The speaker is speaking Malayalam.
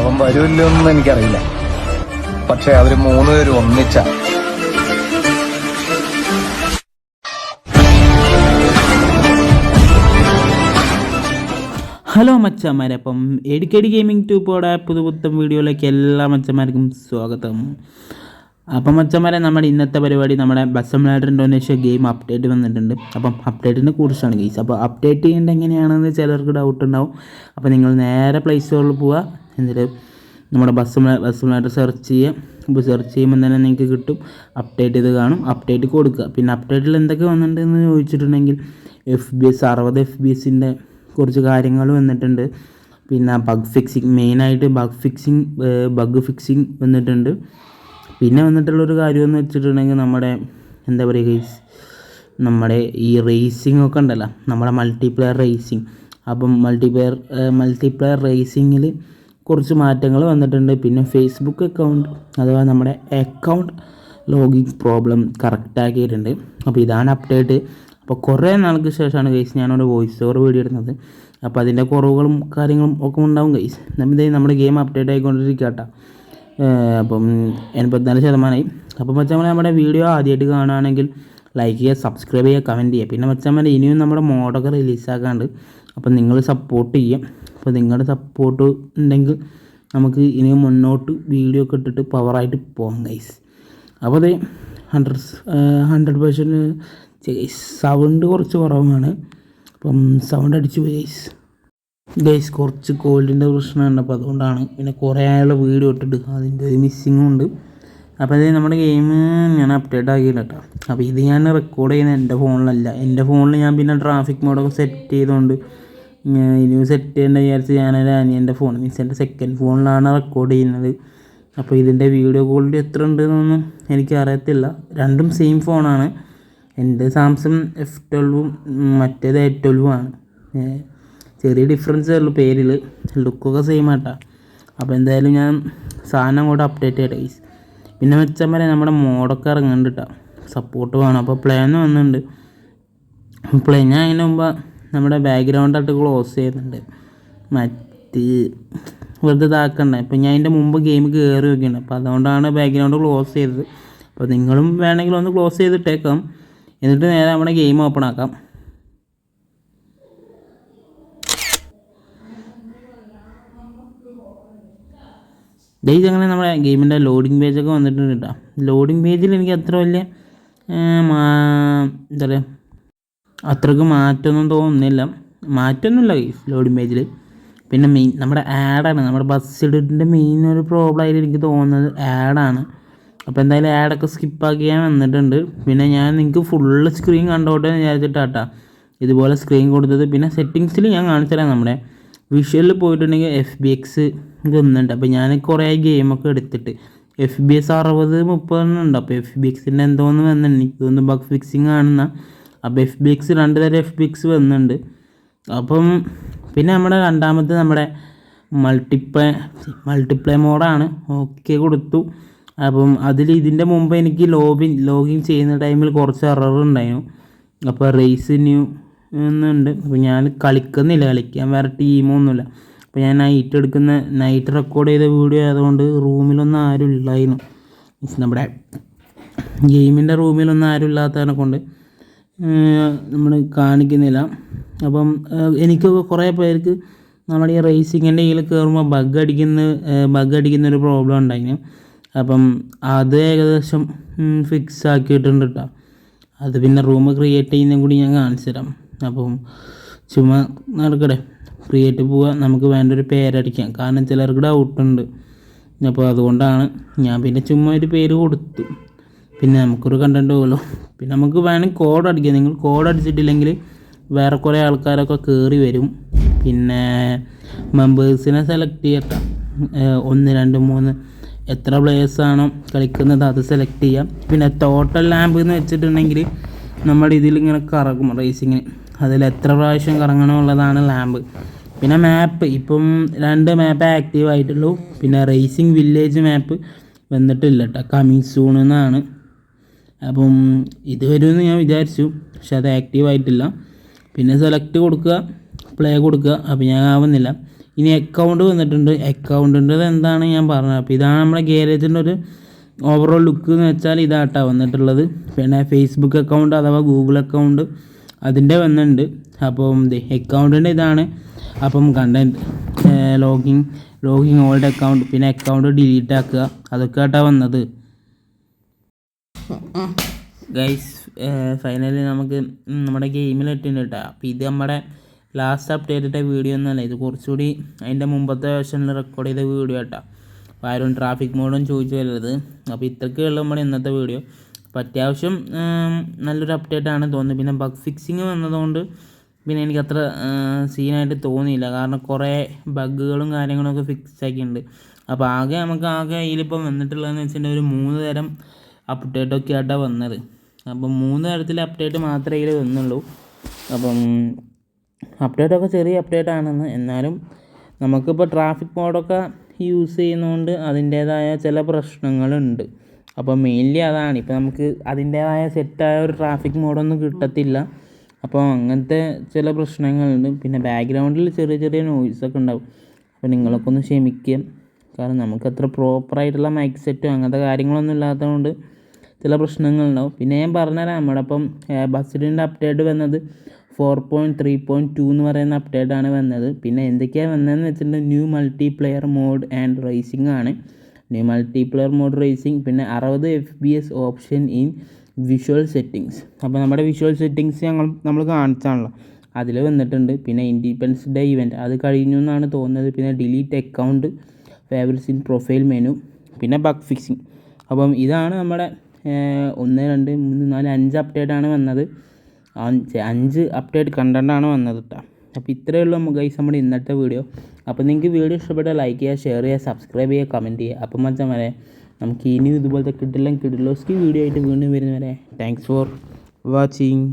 അവൻ വരുമല്ലോന്നും എനിക്കറിയില്ല. പക്ഷെ അവര് 3 പേരും ഒന്നിച്ച. ഹലോ മച്ചന്മാരെ, അപ്പം എഡിക്കടി ഗെയിമിംഗ് ട്യൂബോടെ പുതുപുത്തൻ വീഡിയോയിലേക്ക് എല്ലാ മച്ചന്മാർക്കും സ്വാഗതം. അപ്പം മച്ചന്മാരെ, നമ്മുടെ ഇന്നത്തെ പരിപാടി നമ്മുടെ bus simulator Indonesia game update വന്നിട്ടുണ്ട്. അപ്പം അപ്ഡേറ്റിനെ കുറിച്ചാണ് ഗെയ്സ്. അപ്പോൾ അപ്ഡേറ്റ് ചെയ്യേണ്ടത് എങ്ങനെയാണെന്ന് ചിലർക്ക് ഡൗട്ട് ഉണ്ടാവും. അപ്പോൾ നിങ്ങൾ നേരെ പ്ലേ സ്റ്റോറിൽ പോവുക, എന്നിട്ട് നമ്മുടെ ബസ് സിമുലേറ്റർ സെർച്ച് ചെയ്യുക. ഇപ്പോൾ സെർച്ച് ചെയ്യുമ്പോൾ തന്നെ നിങ്ങൾക്ക് കിട്ടും, അപ്ഡേറ്റ് ചെയ്ത് കാണും. അപ്ഡേറ്റ് കൊടുക്കുക. പിന്നെ അപ്ഡേറ്റിൽ എന്തൊക്കെ വന്നിട്ടുണ്ടെന്ന് ചോദിച്ചിട്ടുണ്ടെങ്കിൽ FPS 60 FPSൻ്റെ കുറച്ച് കാര്യങ്ങൾ വന്നിട്ടുണ്ട്. പിന്നെ മെയിനായിട്ട് ബഗ് ഫിക്സിങ് വന്നിട്ടുണ്ട്. പിന്നെ വന്നിട്ടുള്ളൊരു കാര്യമെന്ന് വെച്ചിട്ടുണ്ടെങ്കിൽ നമ്മുടെ എന്താ പറയുക ഗൈസ്, നമ്മുടെ ഈ റേസിംഗ് ഒക്കെ ഉണ്ടല്ലോ, നമ്മുടെ മൾട്ടിപ്ലെയർ റേസിംഗ്. അപ്പം മൾട്ടിപ്ലെയർ റേസിങ്ങിൽ കുറച്ച് മാറ്റങ്ങൾ വന്നിട്ടുണ്ട്. പിന്നെ ഫേസ്ബുക്ക് അക്കൗണ്ട് അഥവാ നമ്മുടെ അക്കൗണ്ട് ലോഗിൻ പ്രോബ്ലം കറക്റ്റാക്കിയിട്ടുണ്ട്. അപ്പോൾ ഇതാണ് അപ്ഡേറ്റ്. അപ്പോൾ കുറേ നാൾക്ക് ശേഷമാണ് ഗൈസ് ഞാനൊരു വോയിസ് ഓവർ വീഡിയോ ഇടുന്നത്. അപ്പോൾ അതിൻ്റെ കുറവുകളും കാര്യങ്ങളും ഒക്കെ ഉണ്ടാവും ഗൈസ്. നമ്മുടെ ഗെയിം അപ്ഡേറ്റ് ആയിക്കൊണ്ടിരിക്കുക കേട്ടോ. അപ്പം 84%. അപ്പോൾ മച്ചന്മാരെ, നമ്മുടെ വീഡിയോ ആദ്യമായിട്ട് കാണുകയാണെങ്കിൽ ലൈക്ക് ചെയ്യുക, സബ്സ്ക്രൈബ് ചെയ്യുക, കമൻറ്റ് ചെയ്യുക. പിന്നെ മച്ചന്മാരെ, ഇനിയും നമ്മുടെ മോഡൊക്കെ റിലീസാക്കാണ്ട്. അപ്പോൾ നിങ്ങൾ സപ്പോർട്ട് ചെയ്യുക. അപ്പോൾ നിങ്ങളുടെ സപ്പോർട്ട് ഉണ്ടെങ്കിൽ നമുക്ക് ഇനിയും മുന്നോട്ട് വീഡിയോ ഒക്കെ ഇട്ടിട്ട് പവറായിട്ട് പോകാം ഗൈസ്. അപ്പോൾ അത് 100% സൗണ്ട് കുറച്ച് കുറവാണ്. അപ്പം സൗണ്ട് അടിച്ചു പോയി ഗൈസ്. കുറച്ച് കോൾഡിൻ്റെ പ്രശ്നമുണ്ട്, അപ്പോൾ അതുകൊണ്ടാണ്. പിന്നെ കുറേ ആയുള്ള വീഡിയോ ഇട്ടിട്ട് അതിൻ്റെ ഒരു മിസ്സിങ്ങും ഉണ്ട്. അപ്പോൾ അത് നമ്മുടെ ഗെയിം ഞാൻ അപ്ഡേറ്റ് ആക്കിയില്ല കേട്ടോ. അപ്പോൾ ഇത് ഞാൻ റെക്കോർഡ് ചെയ്യുന്നത് എൻ്റെ ഫോണിലല്ല. എൻ്റെ ഫോണിൽ ഞാൻ പിന്നെ ട്രാഫിക് മോഡൊക്കെ സെറ്റ് ചെയ്തുകൊണ്ട് ഇനിയും സെറ്റ് ചെയ്യേണ്ട വിചാരിച്ച് ഞാനൊരു അനിയൻ്റെ ഫോൺ എൻ്റെ സെക്കൻഡ് ഫോണിലാണ് റെക്കോർഡ് ചെയ്യുന്നത്. അപ്പോൾ ഇതിൻ്റെ വീഡിയോ ക്വാളിറ്റി എത്ര ഉണ്ടെന്നൊന്നും എനിക്ക് അറിയത്തില്ല. രണ്ടും സെയിം ഫോണാണ്. എൻ്റെ സാംസങ് F12 മറ്റേത് A12 ആണ്. ചെറിയ ഡിഫറൻസേ ഉള്ളൂ പേരിൽ, ലുക്കൊക്കെ സെയിം ആട്ടാ. അപ്പോൾ എന്തായാലും ഞാൻ സാധനം കൂടെ അപ്ഡേറ്റ് ചെയ്യട്ടെ ഗൈസ്. പിന്നെ വെച്ചാൽ നമ്മുടെ മോഡൊക്കെ ഇറങ്ങുന്നുണ്ട് കേട്ടോ, സപ്പോർട്ട് വേണം. അപ്പോൾ പ്ലേന്ന് വന്നിട്ടുണ്ട്. ഞാൻ അതിന് മുമ്പ് നമ്മുടെ ബാക്ക്ഗ്രൗണ്ടായിട്ട് ക്ലോസ് ചെയ്യുന്നുണ്ട്, മറ്റ് വെറുതെ ഇതാക്കണ്ടേ. അപ്പോൾ ഞാൻ അതിൻ്റെ മുമ്പ് ഗെയിം കയറി നോക്കിയിട്ടുണ്ട്. അപ്പോൾ അതുകൊണ്ടാണ് ബാക്ക്ഗ്രൗണ്ട് ക്ലോസ് ചെയ്തത്. അപ്പോൾ നിങ്ങളും വേണമെങ്കിൽ ഒന്ന് ക്ലോസ് ചെയ്തിട്ടേക്കാം, എന്നിട്ട് നേരെ നമ്മുടെ ഗെയിം ഓപ്പൺ ആക്കാം. ഗൈസ്, അങ്ങനെ നമ്മുടെ ഗെയിമിൻ്റെ ലോഡിങ് പേജൊക്കെ വന്നിട്ടുണ്ട് കേട്ടോ. ലോഡിങ് പേജിൽ എനിക്ക് അത്ര വലിയ എന്താ പറയുക, അത്രയ്ക്ക് മാറ്റമൊന്നും തോന്നുന്നില്ല. മാറ്റമൊന്നുമില്ല ഗൈസ് ലോഡിങ് പേജിൽ. പിന്നെ നമ്മുടെ ആഡാണ്, നമ്മുടെ ബസ്സിഡിൻ്റെ മെയിൻ ഒരു പ്രോബ്ലം ആയിട്ട് എനിക്ക് തോന്നുന്നത് ആഡാണ്. അപ്പോൾ എന്തായാലും ആഡൊക്കെ സ്കിപ്പാക്കി ഞാൻ വന്നിട്ടുണ്ട്. പിന്നെ ഞാൻ നിങ്ങൾക്ക് ഫുള്ള് സ്ക്രീൻ കണ്ടോട്ടെ എന്ന് വിചാരിച്ചിട്ടാട്ടാ ഇതുപോലെ സ്ക്രീൻ കൊടുത്തത്. പിന്നെ സെറ്റിങ്സിൽ ഞാൻ കാണിച്ചു തരാം. നമ്മുടെ വിഷ്വലിൽ പോയിട്ടുണ്ടെങ്കിൽ FBX ഒന്നുണ്ട്. അപ്പോൾ ഞാൻ കുറേ ഗെയിമൊക്കെ എടുത്തിട്ട് FPS 60-30 ഉണ്ട്. അപ്പോൾ FBXൻ്റെ എന്തോന്ന് വന്നിട്ടുണ്ട്, എനിക്ക് തോന്നുന്നു ബഗ് ഫിക്സിങ് ആണെന്ന. അപ്പോൾ FBX 2 തരം FBX വന്നിട്ടുണ്ട്. അപ്പം പിന്നെ നമ്മുടെ രണ്ടാമത്തെ നമ്മുടെ മൾട്ടിപ്ലേ മോഡാണ്. ഓക്കെ കൊടുത്തു. അപ്പം ഇതിൻ്റെ മുമ്പ് എനിക്ക് ലോഗിൻ ചെയ്യുന്ന ടൈമിൽ കുറച്ച് എറർ ഉണ്ടായിരുന്നു. അപ്പോൾ റേസ് ന്യൂ എന്നുണ്ട്. അപ്പോൾ ഞാൻ കളിക്കാൻ വേറെ ടീമൊന്നുമില്ല. അപ്പോൾ ഞാൻ നൈറ്റ് റെക്കോർഡ് ചെയ്ത വീഡിയോ ആയതുകൊണ്ട് റൂമിലൊന്നും ആരും ഇല്ലായിരുന്നു. നമ്മുടെ ഗെയിമിൻ്റെ റൂമിലൊന്നും ആരും ഇല്ലാത്തതിനെ കൊണ്ട് നമ്മൾ കാണിക്കുന്നില്ല. അപ്പം എനിക്ക് കുറേ പേർക്ക് നമ്മുടെ ഈ റേസിങ്ങിൻ്റെ കീഴിൽ കയറുമ്പോൾ ബഗ് അടിക്കുന്നൊരു പ്രോബ്ലം ഉണ്ടായിരുന്നു. അപ്പം അത് ഏകദേശം ഫിക്സ് ആക്കിയിട്ടുണ്ട് കേട്ടോ. അത് പിന്നെ റൂം ക്രിയേറ്റ് ചെയ്യുന്നതും കൂടി ഞാൻ കാണിച്ചു തരാം. അപ്പം ചുമ്മാ നടക്കട്ടെ, ക്രിയേറ്റ് പോവുക, നമുക്ക് വേണ്ട ഒരു പേരടിക്കാം. കാരണം ചിലർക്ക് ഡൗട്ടുണ്ട്. അപ്പോൾ അതുകൊണ്ടാണ് ഞാൻ പിന്നെ ചുമ്മാ ഒരു പേര് കൊടുത്തു. പിന്നെ നമുക്കൊരു കണ്ടൻറ്റ് പോകുമല്ലോ. പിന്നെ നമുക്ക് വേണമെങ്കിൽ കോഡ് അടിക്കാം. നിങ്ങൾ കോഡ് അടിച്ചിട്ടില്ലെങ്കിൽ വേറെ കുറേ ആൾക്കാരൊക്കെ കയറി വരും. പിന്നെ മെമ്പേഴ്സിനെ സെലക്ട് ചെയ്യട്ടെ, 1 2 3 എത്ര പ്ലേയേഴ്സാണോ കളിക്കുന്നത് അത് സെലക്ട് ചെയ്യാം. പിന്നെ ടോട്ടൽ ലാമ്പ് എന്ന് വെച്ചിട്ടുണ്ടെങ്കിൽ നമ്മുടെ ഇതിലിങ്ങനെ കറങ്ങും റേസിങ്ങിന്, അതിൽ എത്ര പ്രാവശ്യം കറങ്ങണമെന്നുള്ളതാണ് ലാമ്പ്. പിന്നെ മാപ്പ് ഇപ്പം 2 മാപ്പ് ആക്റ്റീവ് ആയിട്ടുള്ളൂ. പിന്നെ റേസിംഗ് വില്ലേജ് മാപ്പ് വന്നിട്ടില്ല കേട്ടോ, കമ്മിങ് സൂൺ എന്നാണ്. അപ്പം ഇത് വരുമെന്ന് ഞാൻ വിചാരിച്ചു, പക്ഷെ അത് ആക്റ്റീവ് ആയിട്ടില്ല. പിന്നെ സെലക്ട് കൊടുക്കുക, പ്ലേ കൊടുക്കുക. അപ്പോൾ ഞാൻ ആവുന്നില്ല. ഇനി അക്കൗണ്ട് വന്നിട്ടുണ്ട്. അക്കൗണ്ടിൻ്റെ എന്താണ് ഞാൻ പറഞ്ഞത്. അപ്പോൾ ഇതാണ് നമ്മുടെ ഗാരേജിൻ്റെ ഒരു ഓവറോൾ ലുക്ക് എന്ന് വെച്ചാൽ ഇതാട്ടാ വന്നിട്ടുള്ളത്. പിന്നെ ഫേസ്ബുക്ക് അക്കൗണ്ട് അഥവാ ഗൂഗിൾ അക്കൗണ്ട് അതിൻ്റെ വന്നിട്ടുണ്ട്. അപ്പം അക്കൗണ്ടിൻ്റെ ഇതാണ്. അപ്പം കണ്ടൻറ്റ് ലോഗിങ് ഓൾഡ് അക്കൗണ്ട്, പിന്നെ അക്കൗണ്ട് ഡിലീറ്റ് ആക്കുക, അതൊക്കെ ആട്ടാ വന്നത് ഗൈസ്. ഫൈനലി നമുക്ക് നമ്മുടെ ഗെയിമിലിട്ടുണ്ട് കേട്ടോ. അപ്പോൾ ഇത് നമ്മുടെ ലാസ്റ്റ് അപ്ഡേറ്റ് ചെയ്ത വീഡിയോ ഒന്നുമല്ല, ഇത് കുറച്ചുകൂടി അതിൻ്റെ മുമ്പത്തെ വേർഷനിൽ റെക്കോർഡ് ചെയ്ത വീഡിയോ കേട്ടോ. അപ്പോൾ ആരും ട്രാഫിക് മോഡും ചോദിച്ചു വരരുത്. അപ്പോൾ ഇത്രയ്ക്കുള്ള നമ്മുടെ ഇന്നത്തെ വീഡിയോ. അപ്പോൾ അത്യാവശ്യം നല്ലൊരു അപ്ഡേറ്റാണ് തോന്നുന്നത്. പിന്നെ ബഗ് ഫിക്സിങ് വന്നതുകൊണ്ട് പിന്നെ എനിക്കത്ര സീനായിട്ട് തോന്നിയില്ല. കാരണം കുറേ ബഗ്ഗുകളും കാര്യങ്ങളൊക്കെ ഫിക്സ് ആക്കിയിട്ടുണ്ട്. അപ്പോൾ നമുക്ക് ഇതിലിപ്പം വന്നിട്ടുള്ളതെന്ന് വെച്ചിട്ടുണ്ടെങ്കിൽ ഒരു 3 തരം അപ്ഡേറ്റൊക്കെ ആയിട്ടാണ് വന്നത്. അപ്പം 3 തരത്തിലെ അപ്ഡേറ്റ് മാത്രമേ ഇതിൽ വന്നുള്ളൂ. അപ്പം അപ്ഡേറ്റൊക്കെ ചെറിയ അപ്ഡേറ്റാണെന്ന്, എന്നാലും നമുക്കിപ്പോൾ ട്രാഫിക് മോഡൊക്കെ യൂസ് ചെയ്യുന്നതുകൊണ്ട് അതിൻ്റേതായ ചില പ്രശ്നങ്ങളുണ്ട്. അപ്പോൾ മെയിൻലി അതാണ്. ഇപ്പോൾ നമുക്ക് അതിൻ്റേതായ സെറ്റായ ഒരു ട്രാഫിക് മോഡൊന്നും കിട്ടത്തില്ല. അപ്പോൾ അങ്ങനത്തെ ചില പ്രശ്നങ്ങളുണ്ട്. പിന്നെ ബാക്ക്ഗ്രൗണ്ടിൽ ചെറിയ ചെറിയ നോയ്സൊക്കെ ഉണ്ടാവും. അപ്പോൾ നിങ്ങളൊക്കെ ഒന്ന് ക്ഷമിക്കുക. കാരണം നമുക്കത്ര പ്രോപ്പറായിട്ടുള്ള മൈക്ക് സെറ്റും അങ്ങനത്തെ കാര്യങ്ങളൊന്നും ഇല്ലാത്തതുകൊണ്ട് ചില പ്രശ്നങ്ങളുണ്ടാവും. പിന്നെ ഞാൻ പറഞ്ഞുതരാം, നമ്മുടെ ഇപ്പം ബസ്സിൻ്റെ അപ്ഡേറ്റ് വന്നത് 4.3.2 എന്ന് പറയുന്ന അപ്ഡേറ്റാണ് വന്നത്. പിന്നെ എന്തൊക്കെയാണ് വന്നതെന്ന് വെച്ചിട്ടുണ്ടെങ്കിൽ new multiplayer mode and racing ആണ്. ന്യൂ മൾട്ടിപ്ലെയർ മോഡ് റേസിംഗ്, പിന്നെ 60 FPS option in visual settings. അപ്പോൾ നമ്മുടെ വിഷ്വൽ സെറ്റിങ്സ് നമ്മൾ കാണിച്ചാണല്ലോ, അതിൽ വന്നിട്ടുണ്ട്. പിന്നെ ഇൻഡിപെൻഡൻസ് ഡേ ഇവൻറ്റ് അത് കഴിഞ്ഞു എന്നാണ് തോന്നുന്നത്. പിന്നെ delete account, favourites in profile menu, പിന്നെ ബഗ് ഫിക്സിങ്. അപ്പം ഇതാണ് നമ്മുടെ 1 2 3 4 5 അപ്ഡേറ്റാണ് വന്നത്. 5 അപ്ഡേറ്റ് കണ്ടൻ്റാണ് വന്നത് കേട്ടോ. അപ്പോൾ ഇത്രയേ ഉള്ളൂ ഗൈസ് നമ്മുടെ ഇന്നത്തെ വീഡിയോ. അപ്പോൾ നിങ്ങൾക്ക് വീഡിയോ ഇഷ്ടപ്പെട്ടാൽ ലൈക്ക് ചെയ്യുക, ഷെയർ ചെയ്യുക, സബ്സ്ക്രൈബ് ചെയ്യുക, കമൻറ്റ് ചെയ്യുക. അപ്പം മച്ചാൻ വരെ നമുക്ക് ഇനിയും ഇതുപോലത്തെ കിഡിലോസ്കി വീഡിയോ ആയിട്ട് വീണ്ടും വരുന്നവരെ താങ്ക്സ് ഫോർ വാച്ചിങ്.